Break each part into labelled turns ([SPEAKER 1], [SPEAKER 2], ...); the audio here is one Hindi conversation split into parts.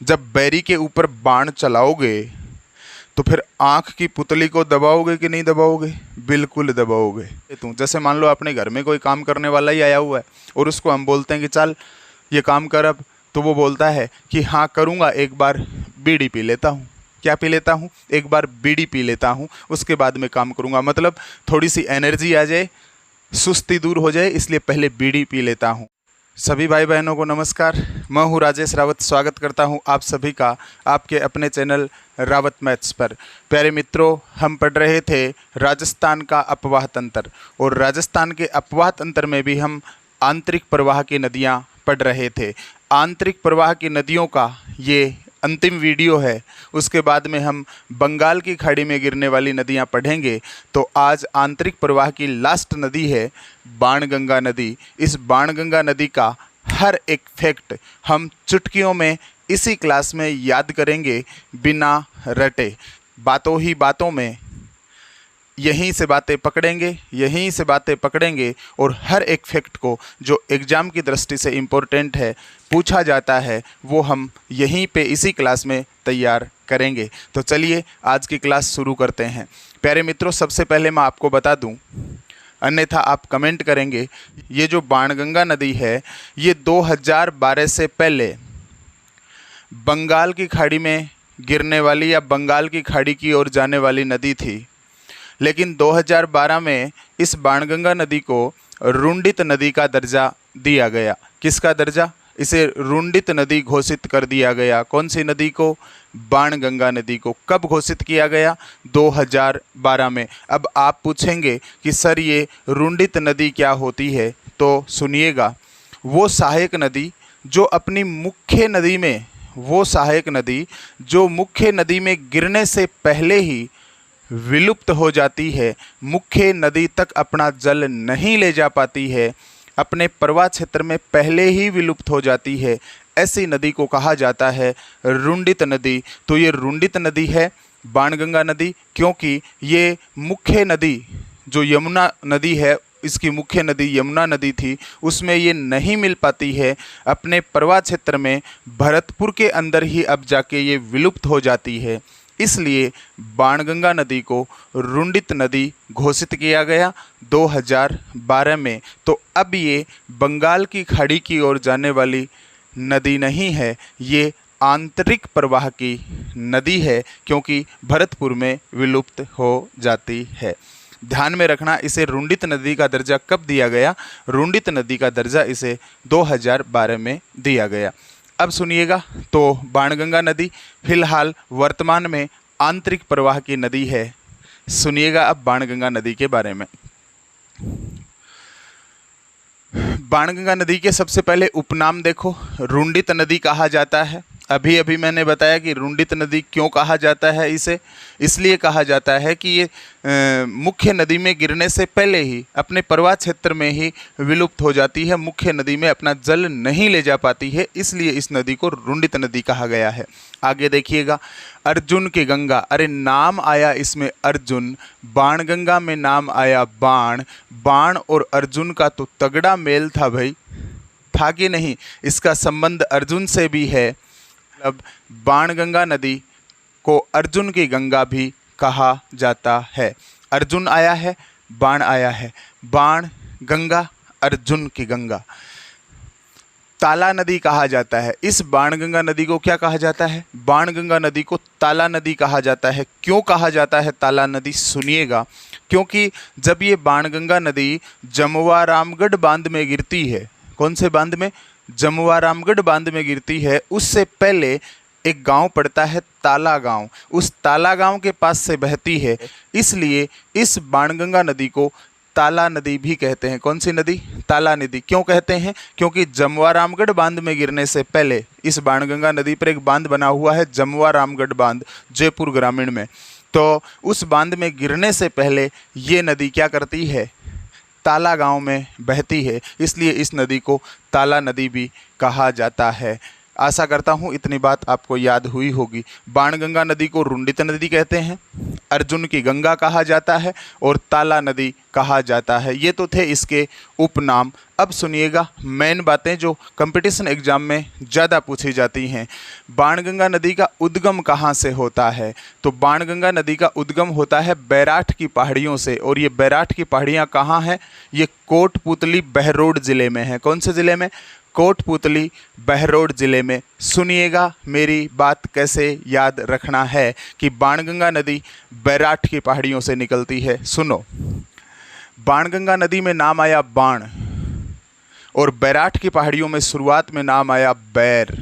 [SPEAKER 1] जब बैरी के ऊपर बाण चलाओगे तो फिर आँख की पुतली को दबाओगे कि नहीं दबाओगे? बिल्कुल दबाओगे। जैसे मान लो अपने घर में कोई काम करने वाला ही आया हुआ है और उसको हम बोलते हैं कि चल ये काम कर अब, तो वो बोलता है कि हाँ करूँगा, एक बार बीड़ी पी लेता हूँ। क्या पी लेता हूँ? एक बार बीड़ी पी लेता हूँ, उसके बाद में काम करूँगा। मतलब थोड़ी सी एनर्जी आ जाए, सुस्ती दूर हो जाए, इसलिए पहले बीड़ी पी लेता हूँ। सभी भाई बहनों को नमस्कार, मैं हूँ राजेश रावत। स्वागत करता हूँ आप सभी का आपके अपने चैनल रावत मैथ्स पर। प्यारे मित्रों, हम पढ़ रहे थे राजस्थान का अपवाह तंत्र, और राजस्थान के अपवाह तंत्र में भी हम आंतरिक प्रवाह की नदियाँ पढ़ रहे थे। आंतरिक प्रवाह की नदियों का ये अंतिम वीडियो है। उसके बाद में हम बंगाल की खाड़ी में गिरने वाली नदियां पढ़ेंगे। तो आज आंतरिक प्रवाह की लास्ट नदी है बाणगंगा नदी। इस बाणगंगा नदी का हर एक फैक्ट हम चुटकियों में इसी क्लास में याद करेंगे, बिना रटे। बातों ही बातों में यहीं से बातें पकड़ेंगे और हर एक फैक्ट को जो एग्ज़ाम की दृष्टि से इम्पोर्टेंट है, पूछा जाता है, वो हम यहीं पे इसी क्लास में तैयार करेंगे। तो चलिए आज की क्लास शुरू करते हैं। प्यारे मित्रों, सबसे पहले मैं आपको बता दूं, अन्यथा आप कमेंट करेंगे, ये जो बाणगंगा नदी है ये 2012 से पहले बंगाल की खाड़ी में गिरने वाली या बंगाल की खाड़ी की ओर जाने वाली नदी थी। लेकिन 2012 में इस बाणगंगा नदी को रुंडित नदी का दर्जा दिया गया। किसका दर्जा? इसे रुंडित नदी घोषित कर दिया गया। कौन सी नदी को? बाणगंगा नदी को। कब घोषित किया गया? 2012 में। अब आप पूछेंगे कि सर ये रुंडित नदी क्या होती है? तो सुनिएगा, वो सहायक नदी जो अपनी मुख्य नदी में, वो सहायक नदी जो मुख्य नदी में गिरने से पहले ही विलुप्त हो जाती है, मुख्य नदी तक अपना जल नहीं ले जा पाती है, अपने प्रवाह क्षेत्र में पहले ही विलुप्त हो जाती है, ऐसी नदी को कहा जाता है रुंडित नदी। तो ये रुंडित नदी है बाणगंगा नदी, क्योंकि ये मुख्य नदी जो यमुना नदी है, इसकी मुख्य नदी यमुना नदी थी, उसमें ये नहीं मिल पाती है, अपने प्रवाह क्षेत्र में भरतपुर के अंदर ही अब जाके ये विलुप्त हो जाती है। इसलिए बाणगंगा नदी को रुंडित नदी घोषित किया गया 2012 में। तो अब ये बंगाल की खाड़ी की ओर जाने वाली नदी नहीं है, ये आंतरिक प्रवाह की नदी है, क्योंकि भरतपुर में विलुप्त हो जाती है। ध्यान में रखना, इसे रुंडित नदी का दर्जा कब दिया गया? रुंडित नदी का दर्जा इसे 2012 में दिया गया। अब सुनिएगा, तो बाणगंगा नदी फिलहाल वर्तमान में आंतरिक प्रवाह की नदी है। सुनिएगा अब बाणगंगा नदी के बारे में। बाणगंगा नदी के सबसे पहले उपनाम देखो, रुंडित नदी कहा जाता है। अभी अभी मैंने बताया कि रुंडित नदी क्यों कहा जाता है इसे, इसलिए कहा जाता है कि ये मुख्य नदी में गिरने से पहले ही अपने प्रवाह क्षेत्र में ही विलुप्त हो जाती है, मुख्य नदी में अपना जल नहीं ले जा पाती है, इसलिए इस नदी को रुंडित नदी कहा गया है। आगे देखिएगा, अर्जुन की गंगा, अरे नाम आया इसमें अर्जुन, बाणगंगा में नाम आया बाण। बाण और अर्जुन का तो तगड़ा मेल था भाई, था कि नहीं? इसका संबंध अर्जुन से भी है। अब बाणगंगा नदी को अर्जुन की गंगा भी कहा जाता है। अर्जुन आया है, बाण आया है, बाण गंगा, अर्जुन की गंगा। ताला नदी कहा जाता है। इस बाणगंगा नदी को क्या कहा जाता है? बाणगंगा नदी को ताला नदी कहा जाता है। क्यों कहा जाता है ताला नदी? सुनिएगा, क्योंकि जब ये बाणगंगा नदी जमुआ रामगढ़ बांध में गिरती है, कौन से बांध में? जमुआ रामगढ़ बांध में गिरती है, उससे पहले एक गांव पड़ता है ताला गांव, उस ताला गांव के पास से बहती है, इसलिए इस बाणगंगा नदी को ताला नदी भी कहते हैं। कौन सी नदी? ताला नदी। क्यों कहते हैं? क्योंकि जमुआ रामगढ़ बांध में गिरने से पहले इस बाणगंगा नदी पर एक बांध बना हुआ है, जमुआ रामगढ़ बांध, जयपुर ग्रामीण में। तो उस बांध में गिरने से पहले ये नदी क्या करती है? ताला गांव में बहती है, इसलिए इस नदी को ताला नदी भी कहा जाता है। आशा करता हूँ इतनी बात आपको याद हुई होगी। बाणगंगा नदी को रुंडित नदी कहते हैं, अर्जुन की गंगा कहा जाता है और ताला नदी कहा जाता है। ये तो थे इसके उपनाम। अब सुनिएगा मेन बातें जो कंपटीशन एग्जाम में ज़्यादा पूछी जाती हैं। बाणगंगा नदी का उद्गम कहाँ से होता है? तो बाणगंगा नदी का उद्गम होता है बैराठ की पहाड़ियों से। और ये बैराठ की पहाड़ियाँ कहाँ हैं? ये कोटपुतली बहरोड ज़िले में है। कौन से ज़िले में? कोटपुतली बहरोड ज़िले में। सुनिएगा मेरी बात कैसे याद रखना है कि बाणगंगा नदी बैराठ की पहाड़ियों से निकलती है। सुनो, बाणगंगा नदी में नाम आया बाण और बैराठ की पहाड़ियों में शुरुआत में नाम आया बैर।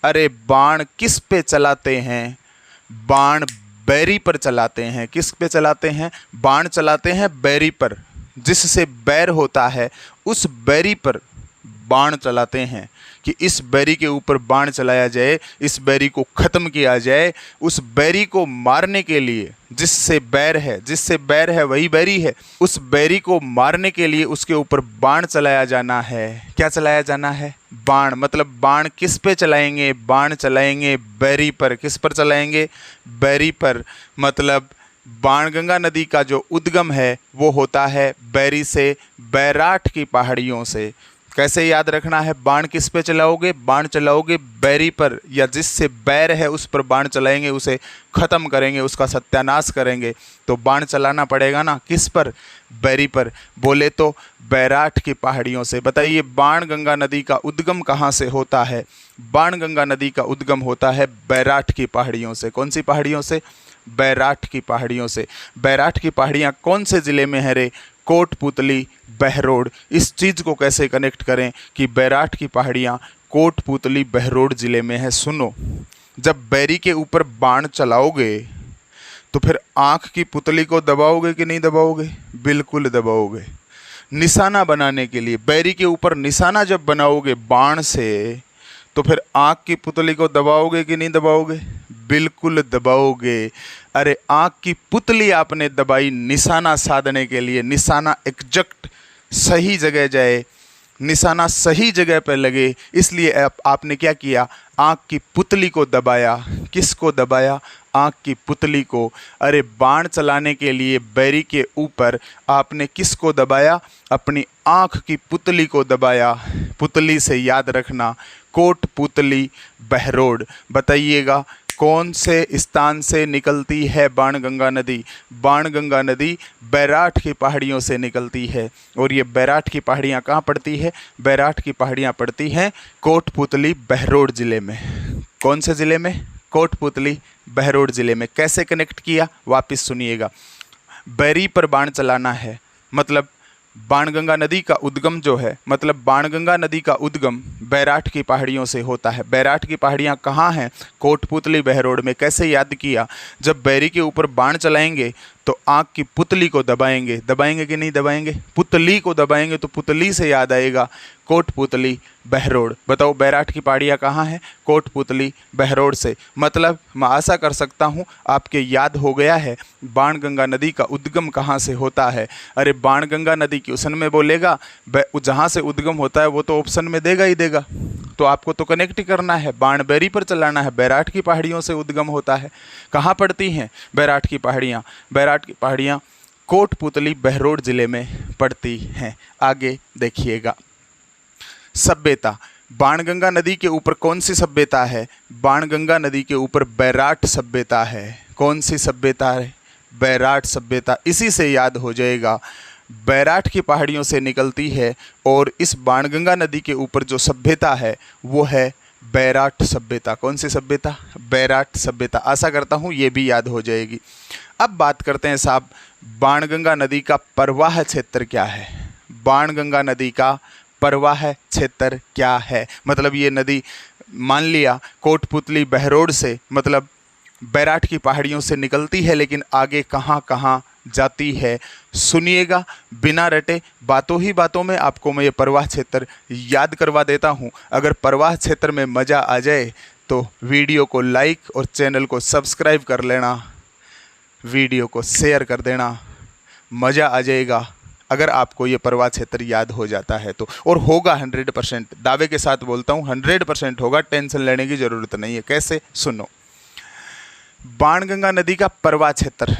[SPEAKER 1] अरे बाण किस पे चलाते हैं? बाण बैरी पर चलाते हैं। किस पे चलाते हैं? बाण चलाते हैं बैरी पर। जिससे बैर होता है उस बैरी पर बाण चलाते हैं कि इस बैरी के ऊपर बाण चलाया जाए, इस बैरी को ख़त्म किया जाए। उस बैरी को मारने के लिए जिससे बैर है वही बैरी है। उस बैरी को मारने के लिए उसके ऊपर बाण चलाया जाना है। क्या चलाया जाना है? बाण। मतलब बाण किस पे चलाएंगे? बाण चलाएंगे बैरी पर। किस पर चलाएंगे? बैरी पर। मतलब बाणगंगा नदी का जो उद्गम है वो होता है बैरी से, बैराठ की पहाड़ियों से। कैसे याद रखना है? बाण किस पे चलाओगे? बाण चलाओगे बैरी पर, या जिससे बैर है उस पर बाण चलाएंगे, उसे ख़त्म करेंगे, उसका सत्यानाश करेंगे। तो बाण चलाना पड़ेगा ना, किस पर? बैरी पर। बोले तो बैराठ की पहाड़ियों से। बताइए बाणगंगा नदी का उद्गम कहाँ से होता है? बाणगंगा नदी का उद्गम होता है बैराठ की पहाड़ियों से। कौन सी पहाड़ियों से? बैराठ की पहाड़ियों से। बैराठ की पहाड़ियाँ कौन से ज़िले में है रे? कोटपुतली बहरोड। इस चीज़ को कैसे कनेक्ट करें कि बैराठ की पहाड़ियाँ कोटपुतली बहरोड ज़िले में है? सुनो, जब बैरी के ऊपर बाण चलाओगे तो फिर आँख की पुतली को दबाओगे कि नहीं दबाओगे? बिल्कुल दबाओगे। निशाना बनाने के लिए बैरी के ऊपर निशाना जब बनाओगे बाण से तो फिर आँख की पुतली को दबाओगे कि नहीं दबाओगे? बिल्कुल दबाओगे। अरे आँख की पुतली आपने दबाई निशाना साधने के लिए, निशाना एग्जैक्ट सही जगह जाए, निशाना सही जगह पर लगे, इसलिए आपने क्या किया? आँख की पुतली को दबाया। किसको दबाया? आँख की पुतली को। अरे बाण चलाने के लिए बैरी के ऊपर आपने किसको दबाया? अपनी आँख की पुतली को दबाया। पुतली से याद रखना कोटपुतली बहरोड। बताइएगा कौन से स्थान से निकलती है बाणगंगा नदी? बाणगंगा नदी बैराठ की पहाड़ियों से निकलती है। और ये बैराठ की पहाड़ियाँ कहाँ पड़ती है? बैराठ की पहाड़ियाँ पड़ती हैं कोटपुतली बहरोड ज़िले में। कौन से ज़िले में? कोटपुतली बहरोड ज़िले में। कैसे कनेक्ट किया? वापस सुनिएगा। बैरी पर बाण चलाना है, मतलब बाणगंगा नदी का उद्गम जो है, मतलब बाणगंगा नदी का उद्गम बैराठ की पहाड़ियों से होता है। बैराठ की पहाड़ियाँ कहाँ हैं? कोटपुतली बहरोड में। कैसे याद किया? जब बैरी के ऊपर बाण चलाएंगे तो आँख की पुतली को दबाएंगे। दबाएंगे कि नहीं दबाएंगे? पुतली को दबाएंगे तो पुतली से याद आएगा कोटपुतली बहरोड। बताओ बैराठ की पहाड़ियाँ कहाँ हैं? कोटपुतली बहरोड से। मतलब मैं आशा कर सकता हूँ आपके याद हो गया है बाणगंगा नदी का उद्गम कहाँ से होता है। अरे बाणगंगा नदी क्वेश्चन में बोलेगा, जहाँ से उद्गम होता है वो तो ऑप्शन में देगा ही देगा। तो आपको तो कनेक्ट करना है, बाण बैरी पर चलाना है। बैराठ की पहाड़ियों से उद्गम होता है। कहाँ पड़ती हैं बैराठ की पहाड़ियाँ? बैराठ की पहाड़ियाँ कोटपुतली बहरोड ज़िले में पड़ती हैं। आगे देखिएगा। सभ्यता। बाणगंगा नदी के ऊपर कौन सी सभ्यता है? बाणगंगा नदी के ऊपर बैराठ सभ्यता है। कौन सी सभ्यता है? बैराठ सभ्यता। इसी से याद हो जाएगा, बैराठ की पहाड़ियों से निकलती है और इस बाणगंगा नदी के ऊपर जो सभ्यता है वो है बैराठ सभ्यता। कौन सी सभ्यता? बैराठ सभ्यता। आशा करता हूँ ये भी याद हो जाएगी। अब बात करते हैं साहब, बाणगंगा नदी का प्रवाह क्षेत्र क्या है? बाणगंगा नदी का प्रवाह क्षेत्र क्या है? मतलब ये नदी मान लिया कोटपुतली बहरोड से, मतलब बैराठ की पहाड़ियों से निकलती है, लेकिन आगे कहाँ कहाँ जाती है? सुनिएगा, बिना रटे बातों ही बातों में आपको मैं ये प्रवाह क्षेत्र याद करवा देता हूँ। अगर प्रवाह क्षेत्र में मज़ा आ जाए तो वीडियो को लाइक और चैनल को सब्सक्राइब कर लेना, वीडियो को शेयर कर देना। मज़ा आ जाएगा अगर आपको ये प्रवाह क्षेत्र याद हो जाता है तो। और होगा 100%, दावे के साथ बोलता हूँ 100% होगा, टेंशन लेने की ज़रूरत नहीं है। कैसे? सुनो, बाणगंगा नदी का परवा क्षेत्र,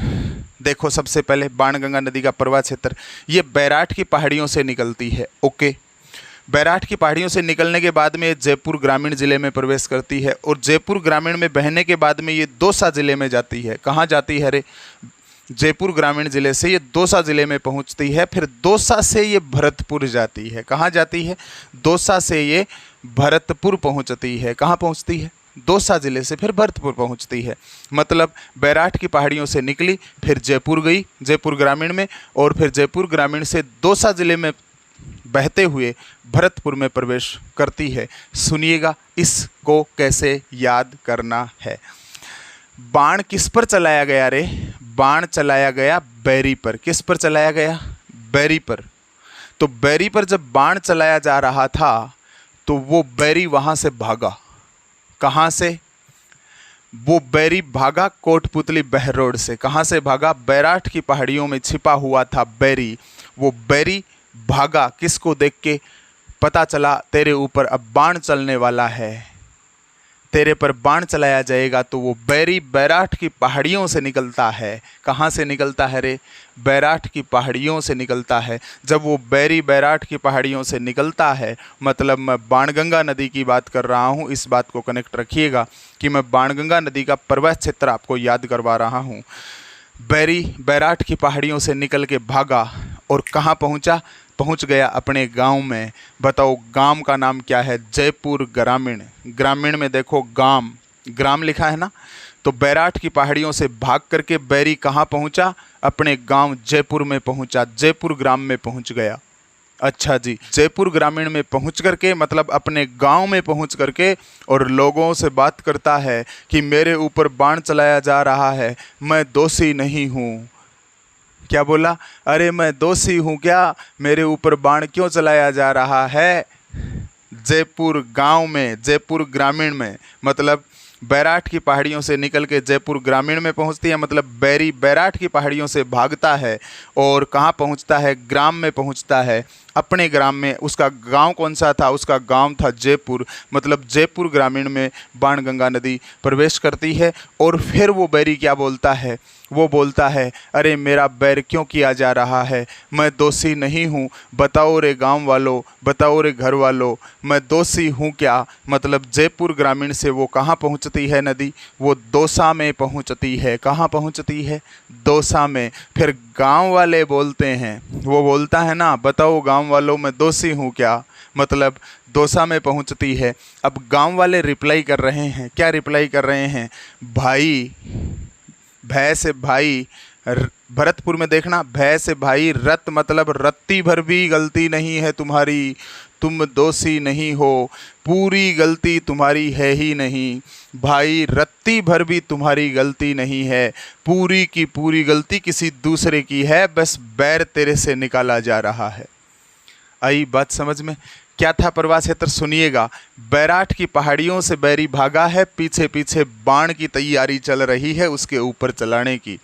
[SPEAKER 1] देखो सबसे पहले बाणगंगा नदी का परवा क्षेत्र ये बैराठ की पहाड़ियों से निकलती है। ओके, बैराठ की पहाड़ियों से निकलने के बाद में ये जयपुर ग्रामीण जिले में प्रवेश करती है और जयपुर ग्रामीण में बहने के बाद में ये दौसा जिले में जाती है। कहाँ जाती है रे? जयपुर ग्रामीण जिले से ये दौसा जिले में पहुंचती है, फिर दौसा से ये भरतपुर जाती है। कहाँ जाती है? दौसा से ये भरतपुर पहुंचती है। कहाँ पहुंचती है? दौसा जिले से फिर भरतपुर पहुंचती है। मतलब बैराठ की पहाड़ियों से निकली, फिर जयपुर गई, जयपुर ग्रामीण में, और फिर जयपुर ग्रामीण से दौसा जिले में बहते हुए भरतपुर में प्रवेश करती है। सुनिएगा इसको कैसे याद करना है। बाण किस पर चलाया गया रे? बाण चलाया गया बैरी पर। किस पर चलाया गया? बैरी पर। तो बैरी पर जब बाण चलाया जा रहा था तो वो बैरी वहां से भागा। कहां से? वो बैरी भागा कोटपुतली बहरोड से। कहां से भागा? बैराठ की पहाड़ियों में छिपा हुआ था बैरी। वो बैरी भागा किसको देख के? पता चला तेरे ऊपर अब बाण चलने वाला है, तेरे पर बाण चलाया जाएगा। तो वो बैरी बैराठ की पहाड़ियों से निकलता है। कहाँ से निकलता है रे? बैराठ की पहाड़ियों से निकलता है। जब वो बैरी बैराठ की पहाड़ियों से निकलता है, मतलब मैं बाणगंगा नदी की बात कर रहा हूँ, इस बात को कनेक्ट रखिएगा कि मैं बाणगंगा नदी का प्रवेश क्षेत्र आपको याद करवा रहा हूँ। बैरी बैराठ की पहाड़ियों से निकल के भागा और कहाँ पहुँचा? पहुंच गया अपने गांव में। बताओ गांव का नाम क्या है? जयपुर ग्रामीण। ग्रामीण में देखो गांव, ग्राम लिखा है ना। तो बैराठ की पहाड़ियों से भाग करके बैरी कहाँ पहुंचा? अपने गांव जयपुर में पहुंचा, जयपुर ग्राम में पहुंच गया। अच्छा जी, जयपुर ग्रामीण में पहुंच करके मतलब अपने गांव में पहुंच करके और लोगों से बात करता है कि मेरे ऊपर बाण चलाया जा रहा है, मैं दोषी नहीं हूँ। क्या बोला? अरे मैं दोषी हूँ क्या? मेरे ऊपर बाण क्यों चलाया जा रहा है? जयपुर गांव में, जयपुर ग्रामीण में, मतलब बैराठ की पहाड़ियों से निकल के जयपुर ग्रामीण में पहुंचती है। मतलब बैरी बैराठ की पहाड़ियों से भागता है और कहाँ पहुंचता है? ग्राम में पहुंचता है, अपने ग्राम में। उसका गांव कौन सा था? उसका गांव था जयपुर। मतलब जयपुर ग्रामीण में बाणगंगा नदी प्रवेश करती है। और फिर वो बैरी क्या बोलता है? वो बोलता है अरे मेरा बैर क्यों किया जा रहा है? मैं दोषी नहीं हूँ। बताओ रे गांव वालों, बताओ रे घर वालों, मैं दोषी हूँ क्या? मतलब जयपुर ग्रामीण से वो कहाँ पहुँचती है नदी? वो दौसा में पहुँचती है। कहाँ पहुँचती है? दौसा में। फिर गांव वाले बोलते हैं, वो बोलता है ना, बताओ गांव वालों मैं दोषी हूँ क्या? मतलब दौसा में पहुँचती है। अब गांव वाले रिप्लाई कर रहे हैं। क्या रिप्लाई कर रहे हैं? भाई, भय से भाई, भरतपुर में देखना, भय से भाई, रत मतलब रत्ती भर भी गलती नहीं है तुम्हारी, तुम दोषी नहीं हो, पूरी गलती तुम्हारी है ही नहीं भाई, रत्ती भर भी तुम्हारी गलती नहीं है, पूरी की पूरी गलती किसी दूसरे की है, बस बैर तेरे से निकाला जा रहा है। आई बात समझ में? क्या था प्रवास क्षेत्र? सुनिएगा। बैराठ की पहाड़ियों से बैरी भागा है, पीछे पीछे बाण की तैयारी चल रही है उसके ऊपर चलाने की।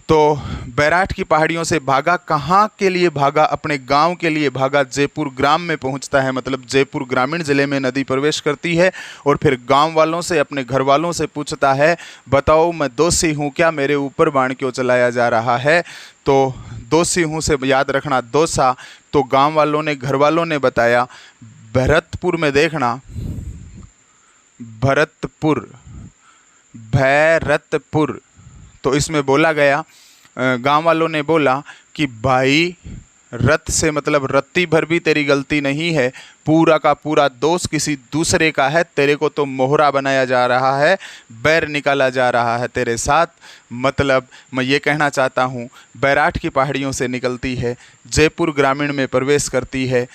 [SPEAKER 1] तो बैराठ की पहाड़ियों से भागा, कहाँ के लिए भागा? अपने गांव के लिए भागा। जयपुर ग्राम में पहुंचता है, मतलब जयपुर ग्रामीण जिले में नदी प्रवेश करती है। और फिर गांव वालों से, अपने घर वालों से पूछता है, बताओ मैं दोषी हूँ क्या? मेरे ऊपर बाण क्यों चलाया जा रहा है? तो दोषी हूँ से याद रखना दौसा। तो गांव वालों ने, घर वालों ने बताया। भरतपुर में देखना, भरतपुर, भैरतपुर। तो इसमें बोला गया, गांव वालों ने बोला कि भाई रत से मतलब रत्ती भर भी तेरी गलती नहीं है, पूरा का पूरा दोष किसी दूसरे का है, तेरे को तो मोहरा बनाया जा रहा है, बैर निकाला जा रहा है तेरे साथ। मतलब मैं ये कहना चाहता हूँ, बैराठ की पहाड़ियों से निकलती है, जयपुर ग्रामीण में प्रवेश करती है,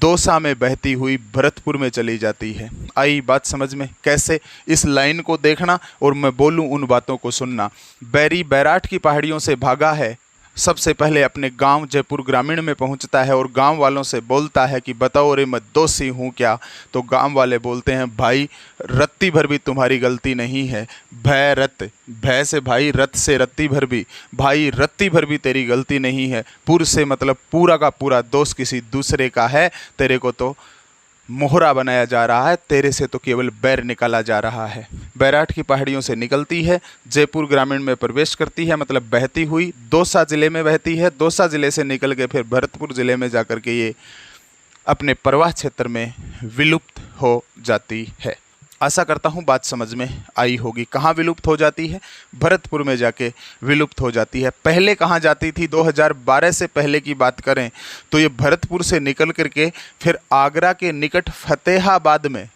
[SPEAKER 1] दौसा में बहती हुई भरतपुर में चली जाती है। आई बात समझ में? कैसे? इस लाइन को देखना और मैं बोलूँ उन बातों को सुनना। बैरी बैराठ की पहाड़ियों से भागा है, सबसे पहले अपने गांव जयपुर ग्रामीण में पहुंचता है और गांव वालों से बोलता है कि बताओ रे मैं दोषी हूं क्या? तो गांव वाले बोलते हैं भाई रत्ती भर भी तुम्हारी गलती नहीं है, भय रत, भय से भाई, रत से रत्ती भर भी, भाई रत्ती भर भी तेरी गलती नहीं है, पुर से मतलब पूरा का पूरा दोष किसी दूसरे का है, तेरे को तो मोहरा बनाया जा रहा है, तेरे से तो केवल बैर निकाला जा रहा है। बैराठ की पहाड़ियों से निकलती है, जयपुर ग्रामीण में प्रवेश करती है, मतलब बहती हुई दौसा ज़िले में बहती है। दौसा ज़िले से निकल के फिर भरतपुर ज़िले में जाकर के ये अपने प्रवाह क्षेत्र में विलुप्त हो जाती है। आशा करता हूँ बात समझ में आई होगी। कहाँ विलुप्त हो जाती है? भरतपुर में जाके विलुप्त हो जाती है। पहले कहाँ जाती थी? 2012 से पहले की बात करें तो ये भरतपुर से निकल करके फिर आगरा के निकट फतेहाबाद में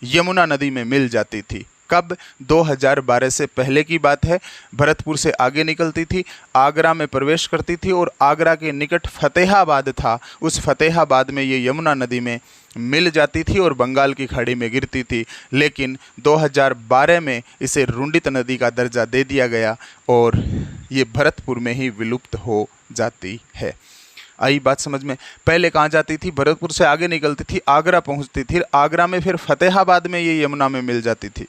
[SPEAKER 1] यमुना नदी में मिल जाती थी। कब? 2012 से पहले की बात है। भरतपुर से आगे निकलती थी, आगरा में प्रवेश करती थी और आगरा के निकट फतेहाबाद था, उस फतेहाबाद में ये यमुना नदी में मिल जाती थी और बंगाल की खाड़ी में गिरती थी। लेकिन 2012 में इसे रुंडित नदी का दर्जा दे दिया गया और ये भरतपुर में ही विलुप्त हो जाती है। आई बात समझ में? पहले कहाँ जाती थी? भरतपुर से आगे निकलती थी, आगरा पहुँचती थी, आगरा में फिर फतेहाबाद में ये यमुना में मिल जाती थी।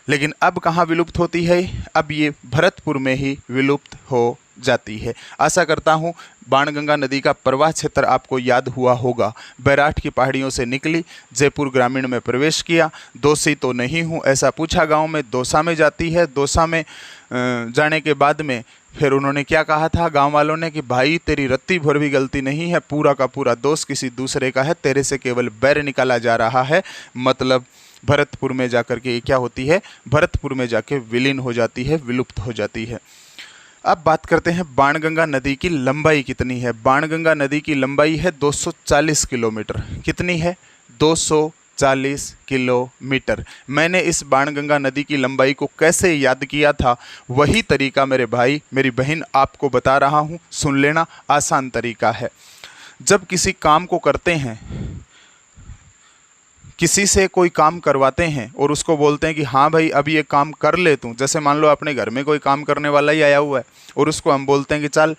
[SPEAKER 1] लेकिन अब कहाँ विलुप्त होती है? अब ये भरतपुर में ही विलुप्त हो जाती है। आशा करता हूँ बाणगंगा नदी का प्रवाह क्षेत्र आपको याद हुआ होगा। बैराठ की पहाड़ियों से निकली, जयपुर ग्रामीण में प्रवेश किया। दोषी तो नहीं हूँ ऐसा पूछा गांव में, दौसा में जाती है। दौसा में जाने के बाद में फिर उन्होंने क्या कहा था गांव वालों ने कि भाई तेरी रत्ती भर भी गलती नहीं है, पूरा का पूरा दोष किसी दूसरे का है, तेरे से केवल बैर निकाला जा रहा है। मतलब भरतपुर में जाकर के ये क्या होती है? भरतपुर में जाके विलीन हो जाती है, विलुप्त हो जाती है। अब बात करते हैं बाणगंगा नदी की लंबाई कितनी है। बाणगंगा नदी की लंबाई है 240 किलोमीटर। कितनी है? 240 किलोमीटर। मैंने इस बाणगंगा नदी की लंबाई को कैसे याद किया था, वही तरीका मेरे भाई मेरी बहन आपको बता रहा हूँ, सुन लेना। आसान तरीका है। जब किसी काम को करते हैं, किसी से कोई काम करवाते हैं और उसको बोलते हैं कि हाँ भाई अब ये काम कर ले तू। जैसे मान लो अपने घर में कोई काम करने वाला ही आया हुआ है और उसको हम बोलते हैं कि चल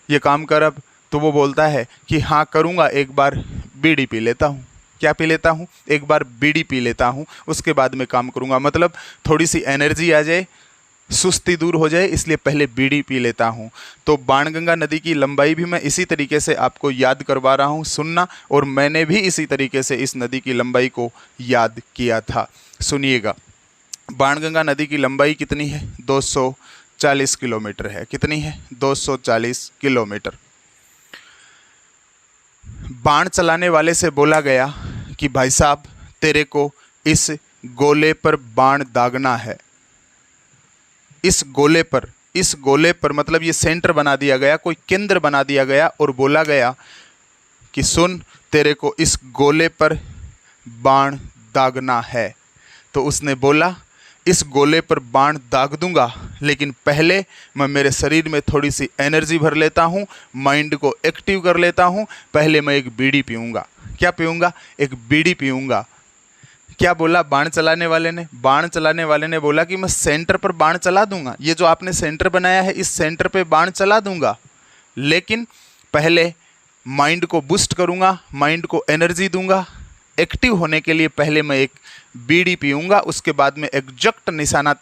[SPEAKER 1] ये काम कर अब, तो वो बोलता है कि हाँ करूँगा, एक बार बीड़ी पी लेता हूँ। क्या पी लेता हूँ? एक बार बीड़ी पी लेता हूँ, उसके बाद में काम करूँगा। मतलब थोड़ी सी एनर्जी आ जाए, सुस्ती दूर हो जाए, इसलिए पहले बीड़ी पी लेता हूँ। तो बाणगंगा नदी की लंबाई भी मैं इसी तरीके से आपको याद करवा रहा हूँ, सुनना। और मैंने भी इसी तरीके से इस नदी की लंबाई को याद किया था, सुनिएगा। बाणगंगा नदी की लंबाई कितनी है? 240 किलोमीटर है। कितनी है? 240 किलोमीटर। बाण चलाने वाले से बोला गया कि भाई साहब तेरे को इस गोले पर बाण दागना है। इस गोले पर मतलब ये सेंटर बना दिया गया, कोई केंद्र बना दिया गया और बोला गया कि सुन तेरे को इस गोले पर बाण दागना है। तो उसने बोला इस गोले पर बाण दाग दूंगा, लेकिन पहले मैं मेरे शरीर में थोड़ी सी एनर्जी भर लेता हूँ, माइंड को एक्टिव कर लेता हूँ। पहले मैं एक बीड़ी पीऊँगा। क्या पीऊँगा? एक बीड़ी पीऊँगा। क्या बोला बाण चलाने वाले ने? बाण चलाने वाले ने बोला कि मैं सेंटर पर बाण चला दूंगा, ये जो आपने सेंटर बनाया है इस सेंटर पे बाण चला दूंगा, लेकिन पहले माइंड को बूस्ट करूंगा, माइंड को एनर्जी दूंगा। एक्टिव होने के लिए पहले मैं एक बीड़ी पीऊंगा, उसके बाद में एग्जैक्ट निशाना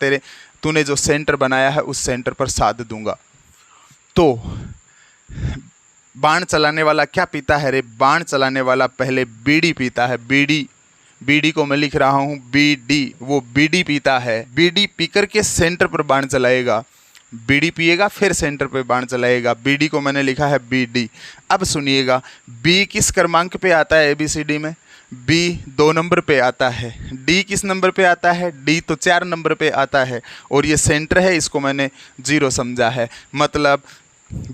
[SPEAKER 1] तूने जो सेंटर बनाया है उस सेंटर पर साध दूंगा। तो बाण चलाने वाला क्या पीता है रे? बाण चलाने वाला पहले बीड़ी पीता है। बीड़ी को मैं लिख रहा हूँ बीडी, वो बीड़ी पीता है। बीड़ी पीकर के सेंटर पर बाण चलाएगा, बीड़ी पिएगा फिर सेंटर पर बाण चलाएगा। बीडी को मैंने लिखा है बीडी। अब सुनिएगा, बी किस क्रमांक पे आता है ABCD में? बी 2 नंबर पे आता है। डी किस नंबर पे आता है? डी तो 4 नंबर पे आता है और ये सेंटर है, इसको मैंने 0 समझा है। मतलब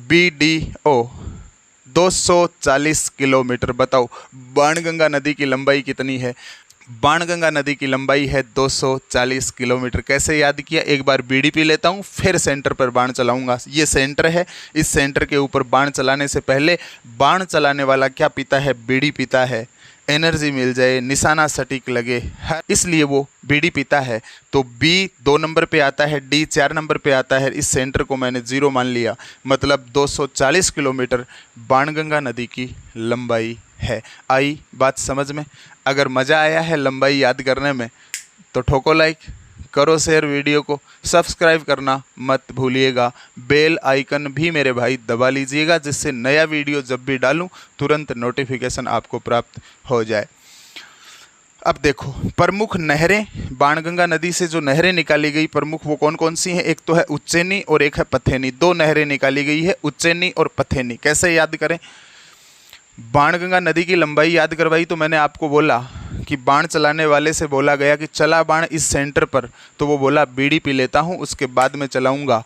[SPEAKER 1] BDO 240 किलोमीटर। बताओ बाणगंगा नदी की लंबाई कितनी है? बाणगंगा नदी की लंबाई है 240 किलोमीटर। कैसे याद किया? एक बार बीड़ी पी लेता हूँ, फिर सेंटर पर बाण चलाऊंगा। ये सेंटर है, इस सेंटर के ऊपर बाण चलाने से पहले बाण चलाने वाला क्या पीता है? बीड़ी पीता है। एनर्जी मिल जाए, निशाना सटीक लगे, इसलिए वो बीड़ी पीता है। तो बी 2 नंबर पे आता है, डी 4 नंबर पे आता है। इस सेंटर को मैंने 0 मान लिया। मतलब 240 किलोमीटर बाणगंगा नदी की लंबाई है। आई बात समझ में? अगर मज़ा आया है लंबाई याद करने में तो ठोको लाइक, करो शेयर वीडियो को, सब्सक्राइब करना मत भूलिएगा। बेल आइकन भी मेरे भाई दबा लीजिएगा, जिससे नया वीडियो जब भी डालूं तुरंत नोटिफिकेशन आपको प्राप्त हो जाए। अब देखो प्रमुख नहरें, बाणगंगा नदी से जो नहरें निकाली गई प्रमुख वो कौन कौन सी हैं? एक तो है उज्जैनी और एक है पथेनी। दो नहरें निकाली गई है, उज्जैनी और पथेनी। कैसे याद करें? बाणगंगा नदी की लंबाई याद करवाई तो मैंने आपको बोला कि बाण चलाने वाले से बोला गया कि चला बाण इस सेंटर पर, तो वो बोला बीड़ी पी लेता हूँ उसके बाद में चलाऊंगा।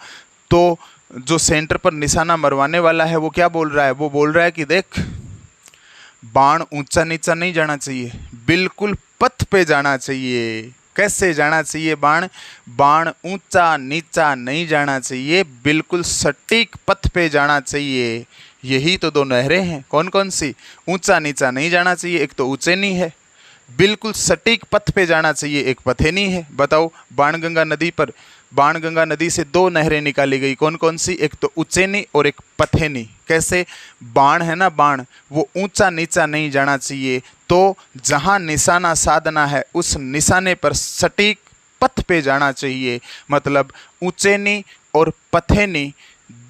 [SPEAKER 1] तो जो सेंटर पर निशाना मरवाने वाला है वो क्या बोल रहा है? वो बोल रहा है कि देख बाण ऊंचा नीचा नहीं जाना चाहिए, बिल्कुल पथ पे जाना चाहिए। कैसे जाना चाहिए बाण? बाण ऊंचा नीचा नहीं जाना चाहिए, बिल्कुल सटीक पथ पे जाना चाहिए। यही तो दो नहरें हैं। कौन कौन सी? ऊंचा नीचा नहीं जाना चाहिए, एक तो उज्जैनी है, बिल्कुल सटीक पथ पे जाना चाहिए, एक पथेनी है। बताओ बाणगंगा नदी पर, बाणगंगा नदी से दो नहरें निकाली गई, कौन कौन सी? एक तो उज्जैनी और एक पथेनी। कैसे? बाण है ना, बाण वो ऊंचा नीचा नहीं जाना चाहिए, तो जहां निशाना साधना है उस निशाने पर सटीक पथ पे जाना चाहिए। मतलब उज्जैनी और पथेनी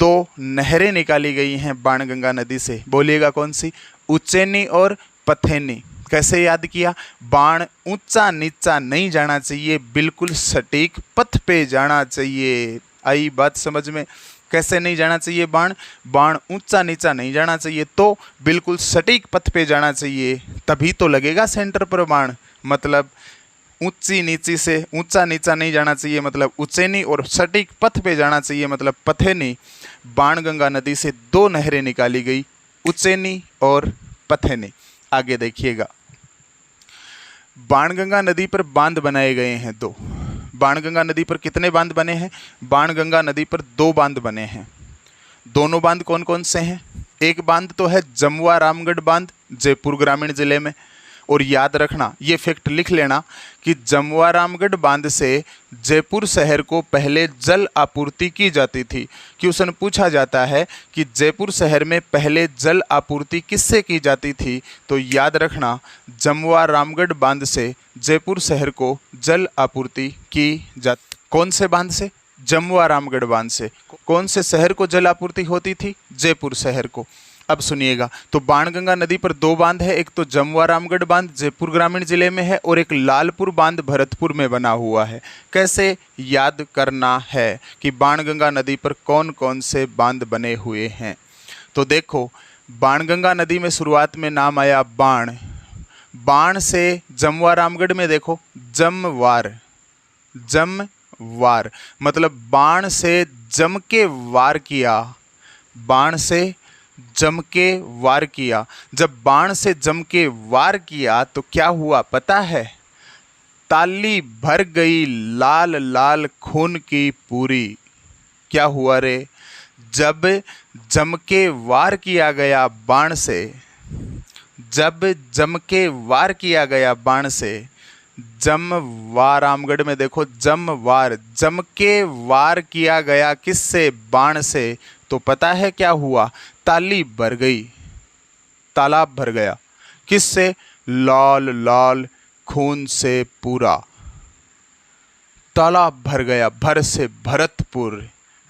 [SPEAKER 1] दो नहरें निकाली गई हैं बाणगंगा नदी से। बोलिएगा कौन सी? उज्जैनी और पथेनी। कैसे याद किया? बाण ऊंचा नीचा नहीं जाना चाहिए, बिल्कुल सटीक पथ पे जाना चाहिए। आई बात समझ में? कैसे नहीं जाना चाहिए बाण? बाण ऊंचा नीचा नहीं जाना चाहिए, तो बिल्कुल सटीक पथ पे जाना चाहिए, तभी तो लगेगा सेंटर पर बाण। मतलब ऊंची नीची से ऊंचा नीचा नहीं जाना चाहिए, मतलब उज्जैनी, और सटीक पथ पे जाना चाहिए, मतलब पथेनी। बाणगंगा नदी से दो नहरें निकाली गई, उज्जैनी और पथेनी। आगे देखिएगा, बाणगंगा नदी पर बांध बनाए गए हैं दो। बाणगंगा नदी पर कितने बांध बने हैं? बाणगंगा नदी पर दो बांध बने हैं। दोनों बांध कौन कौन से हैं? एक बांध तो है जमुआ रामगढ़ बांध, जयपुर ग्रामीण जिले में। और याद रखना, ये फैक्ट लिख लेना कि जमुआ रामगढ़ बांध से जयपुर शहर को पहले जल आपूर्ति की जाती थी। क्वेश्चन पूछा जाता है कि जयपुर शहर में पहले जल आपूर्ति किससे की जाती थी? तो याद रखना, जमुआ रामगढ़ बांध से जयपुर शहर को जल आपूर्ति की जाती। कौन से बांध से? जमुआ रामगढ़ बांध से। कौन से शहर को जल आपूर्ति होती थी? जयपुर शहर को। अब सुनिएगा, तो बाणगंगा नदी पर दो बांध है, एक तो जमुआ रामगढ़ बांध जयपुर ग्रामीण जिले में है, और एक लालपुर बांध भरतपुर में बना हुआ है। कैसे याद करना है कि बाणगंगा नदी पर कौन कौन से बांध बने हुए हैं? तो देखो, बाणगंगा नदी में शुरुआत में नाम आया बाण। बाण से जमुआ रामगढ़ में देखो जमवार, जमवार मतलब बाण से जम के वार किया, बाण से जम के वार किया। जब बाण से जम के वार किया तो क्या हुआ पता है? ताली भर गई लाल लाल खून की पूरी। क्या हुआ रे? जब जम के वार किया गया बाण से, जब जम के वार किया गया बाण से, जमवार रामगढ़ में देखो जमवार, जम के वार किया गया किससे? बाण से। तो पता है क्या हुआ? ताली भर गई, तालाब भर गया। किससे? लाल लाल खून से पूरा, तालाब भर गया। भर से भरतपुर,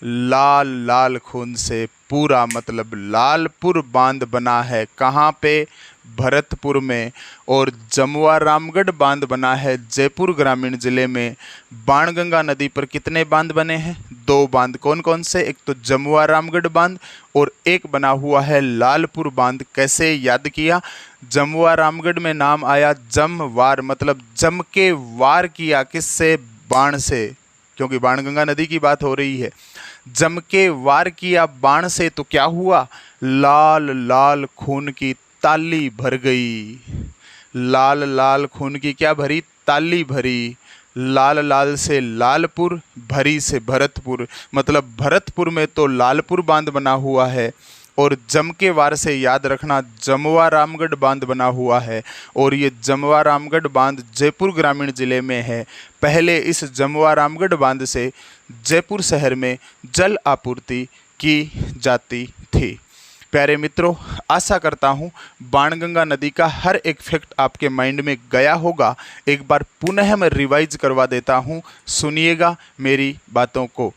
[SPEAKER 1] लाल लाल खून से पूरा मतलब लालपुर बांध बना है। कहाँ पे? भरतपुर में। और जमुआ रामगढ़ बांध बना है जयपुर ग्रामीण जिले में। बाणगंगा नदी पर कितने बांध बने हैं? दो बांध। कौन कौन से? एक तो जमुआ रामगढ़ बांध और एक बना हुआ है लालपुर बांध। कैसे याद किया? जमुआ रामगढ़ में नाम आया जमवार, मतलब जम के वार किया किससे? बाण से, क्योंकि बाणगंगा नदी की बात हो रही है। जम के वार किया बाण से तो क्या हुआ? लाल लाल खून की ताली भर गई। लाल लाल खून की क्या भरी? ताली भरी। लाल लाल से लालपुर, भरी से भरतपुर, मतलब भरतपुर में तो लालपुर बांध बना हुआ है, और जम के वार से याद रखना जमुआ रामगढ़ बांध बना हुआ है। और ये जमुआ रामगढ़ बांध जयपुर ग्रामीण जिले में है। पहले इस जमुआ रामगढ़ बांध से जयपुर शहर में जल आपूर्ति की जाती थी। प्यारे मित्रों, आशा करता हूँ बाणगंगा नदी का हर एक फैक्ट आपके माइंड में गया होगा। एक बार पुनः मैं रिवाइज करवा देता हूँ, सुनिएगा मेरी बातों को।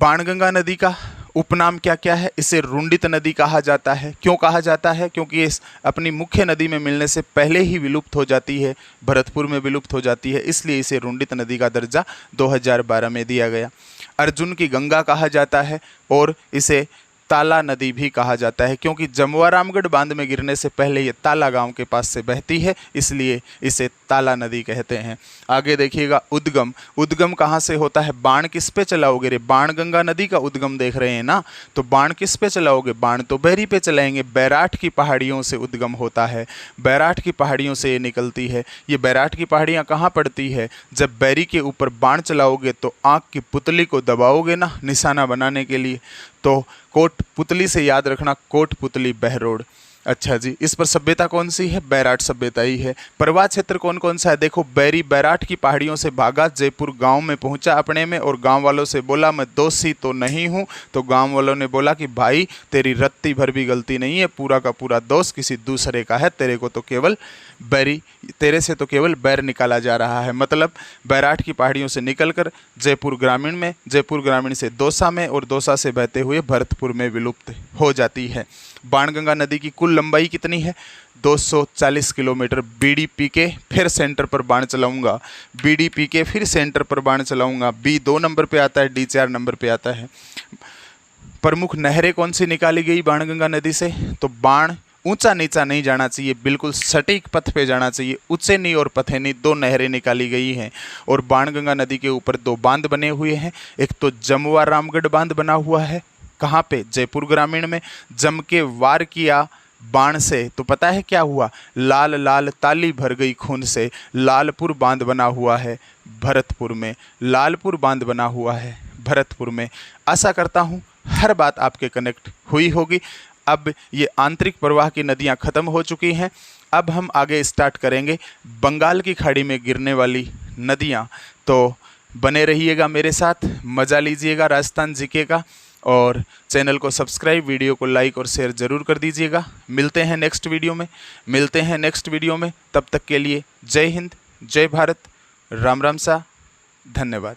[SPEAKER 1] बाणगंगा नदी का उपनाम क्या क्या है? इसे रुंडित नदी कहा जाता है। क्यों कहा जाता है? क्योंकि ये अपनी मुख्य नदी में मिलने से पहले ही विलुप्त हो जाती है, भरतपुर में विलुप्त हो जाती है, इसलिए इसे रुंडित नदी का दर्जा 2012 में दिया गया। अर्जुन की गंगा कहा जाता है और इसे ताला नदी भी कहा जाता है, क्योंकि जमुआ रामगढ़ बांध में गिरने से पहले ये ताला गांव के पास से बहती है, इसलिए इसे ताला नदी कहते हैं। आगे देखिएगा, उद्गम। उद्गम कहाँ से होता है? बाण किस पे चलाओगे रे? बाण गंगा नदी का उद्गम देख रहे हैं ना, तो बाण किस पे चलाओगे? बाण तो बैरी पे चलाएंगे। बैराठ की पहाड़ियों से उद्गम होता है, बैराठ की पहाड़ियों से ये निकलती है। ये बैराठ की पहाड़ियाँ कहाँ पड़ती है? जब बैरी के ऊपर बाण चलाओगे तो आँख की पुतली को दबाओगे ना निशाना बनाने के लिए, तो कोटपुतली से याद रखना, कोटपुतली बहरोड। अच्छा जी, इस पर सभ्यता कौन सी है? बैराठ सभ्यता ही है। प्रवाह क्षेत्र कौन कौन सा है? देखो, बैरी बैराठ की पहाड़ियों से भागा, जयपुर गांव में पहुंचा अपने में, और गांव वालों से बोला मैं दोषी तो नहीं हूं। तो गांव वालों ने बोला कि भाई तेरी रत्ती भर भी गलती नहीं है, पूरा का पूरा दोष किसी दूसरे का है, तेरे को तो केवल बैरी, तेरे से तो केवल बैर निकाला जा रहा है। मतलब बैराठ की पहाड़ियों से निकलकर जयपुर ग्रामीण में, जयपुर ग्रामीण से दौसा में, और दौसा से बहते हुए भरतपुर में विलुप्त हो जाती है। बाणगंगा नदी की कुल लंबाई कितनी है? 240 किलोमीटर। बीडीपी के फिर सेंटर पर बाण चलाऊंगा, बीडीपी के फिर सेंटर पर बाण चलाऊंगा। बी 2 नंबर पे आता है, डी 4 नंबर पे आता है। प्रमुख नहरें कौन सी निकाली गई बाणगंगा नदी से? तो बाण ऊंचा नीचा नहीं जाना चाहिए, बिल्कुल सटीक पथ पे जाना चाहिए। उच्चैनी और पथेनी 2 नहरें निकाली गई हैं, और बाणगंगा नदी के ऊपर 2 बांध बने हुए हैं। एक तो जमुआ रामगढ़ बांध बना हुआ है, कहाँ पे? जयपुर ग्रामीण में। जम के वार किया बाण से तो पता है क्या हुआ? लाल लाल ताली भर गई खून से। लालपुर बांध बना हुआ है भरतपुर में, लालपुर बांध बना हुआ है भरतपुर में। आशा करता हूँ हर बात आपके कनेक्ट हुई होगी। अब ये आंतरिक प्रवाह की नदियाँ खत्म हो चुकी हैं। अब हम आगे स्टार्ट करेंगे बंगाल की खाड़ी में गिरने वाली नदियाँ। तो बने रहिएगा मेरे साथ, मज़ा लीजिएगा राजस्थान जीके का, और चैनल को सब्सक्राइब, वीडियो को लाइक और शेयर ज़रूर कर दीजिएगा। मिलते हैं नेक्स्ट वीडियो में। तब तक के लिए जय हिंद, जय भारत, राम राम सा, धन्यवाद।